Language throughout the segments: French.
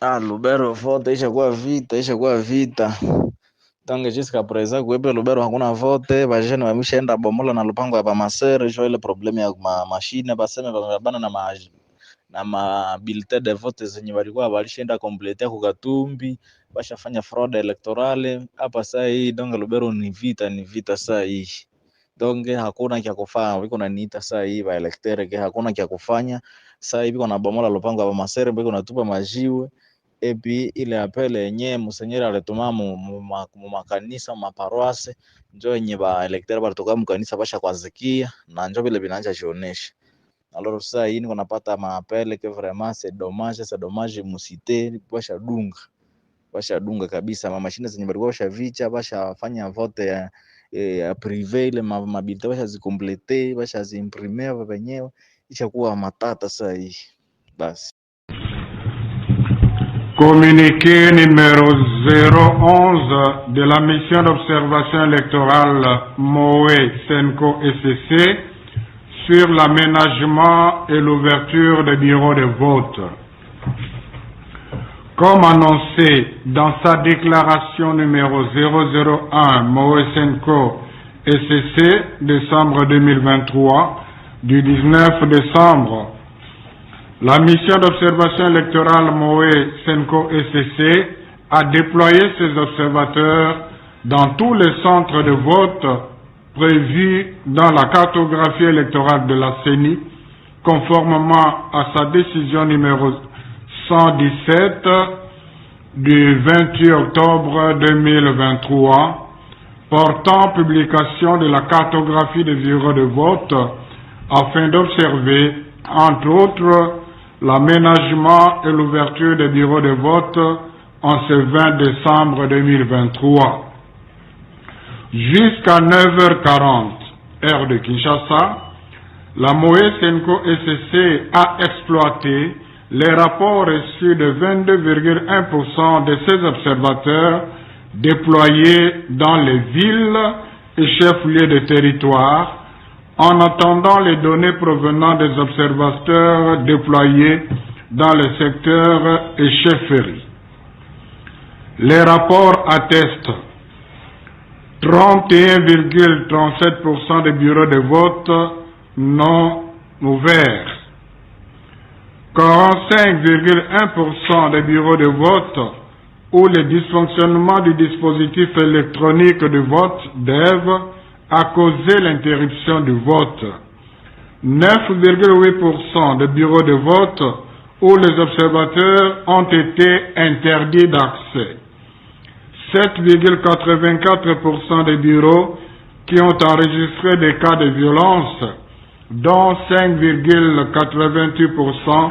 Lubero vote ishakuwa vita tange jusqu'à présent kuepe Lubero hakuna vote, bajene wameshaenda bomola na lupango ya bamasere jo ile problemu ya mashine baseme babana na ma bulletin de vote zenye walikuwa walishaenda complete ku Katumbi, bashafanya fraud electorale hapa. Saa hii donge Lubero ni vita saa hii donge hakuna kya kufanya, wiko naniita saa hii ba electeur ke hakuna kya kufanya saa hii, biko na bomola lupango ya bamasere, biko natupa majiwe epi ile apele yenye musenyeri alituma mu makanisa maparoise njo yenye ba electeur balitoka mu kanisa basha kwazikia na njo vile binanja jionesha. Alors ça hii niko napata maapele que vraiment c'est dommage musite basha dunga kabisa mashine zenye balikuwa bashavicha bashafanya vote ya privé ile mabilite basha zikomplete basha ziimprimer wenyewe, ishakuwa matata saa hii basi. Communiqué numéro 011 de la mission d'observation électorale MOE Senko SCC sur l'aménagement et l'ouverture des bureaux de vote. Comme annoncé dans sa déclaration numéro 001 MOE Senko SCC décembre 2023 du 19 décembre, la mission d'observation électorale MOE Senko SCC a déployé ses observateurs dans tous les centres de vote prévus dans la cartographie électorale de la CENI, conformément à sa décision numéro 117 du 28 octobre 2023, portant publication de la cartographie des bureaux de vote afin d'observer, entre autres, l'aménagement et l'ouverture des bureaux de vote en ce 20 décembre 2023. Jusqu'à 9h40, heure de Kinshasa, la MOE Senko SCC a exploité les rapports reçus de 22,1% de ses observateurs déployés dans les villes et chefs-lieux de territoire, en attendant les données provenant des observateurs déployés dans les secteurs et chefferies. Les rapports attestent 31,37% des bureaux de vote non ouverts, 45,1% des bureaux de vote où les dysfonctionnements du dispositif électronique de vote DEV a causé l'interruption du vote, 9,8% des bureaux de vote où les observateurs ont été interdits d'accès, 7,84% des bureaux qui ont enregistré des cas de violence, dont 5,88%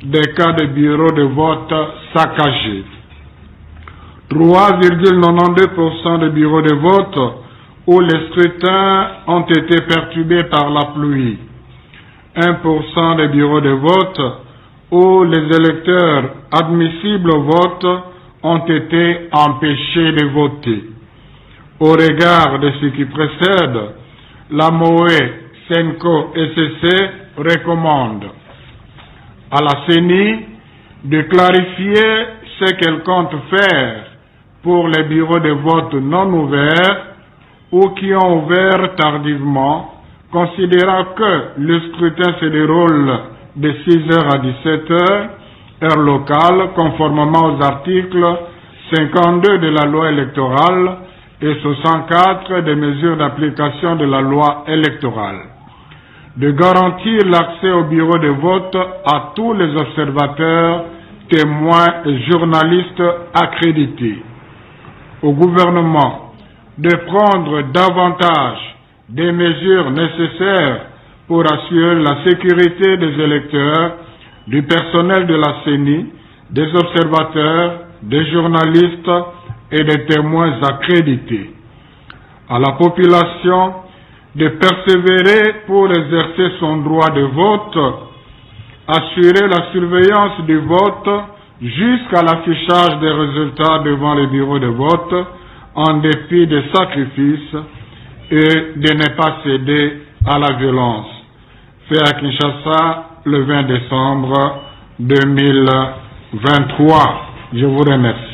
des cas de bureaux de vote saccagés, 3,92% des bureaux de vote où les scrutins ont été perturbés par la pluie, 1% des bureaux de vote où les électeurs admissibles au vote ont été empêchés de voter. Au regard de ce qui précède, la MOE Senko SCC recommande à la CENI de clarifier ce qu'elle compte faire pour les bureaux de vote non ouverts ou qui ont ouvert tardivement, considérant que le scrutin se déroule de 6h à 17h, heure locale, conformément aux articles 52 de la loi électorale et 64 des mesures d'application de la loi électorale, de garantir l'accès au bureau de vote à tous les observateurs, témoins et journalistes accrédités, au gouvernement de prendre davantage des mesures nécessaires pour assurer la sécurité des électeurs, du personnel de la CENI, des observateurs, des journalistes et des témoins accrédités. À la population de persévérer pour exercer son droit de vote, assurer la surveillance du vote jusqu'à l'affichage des résultats devant les bureaux de vote, en dépit des sacrifices, et de ne pas céder à la violence. Fait à Kinshasa le 20 décembre 2023. 23. Je vous remercie.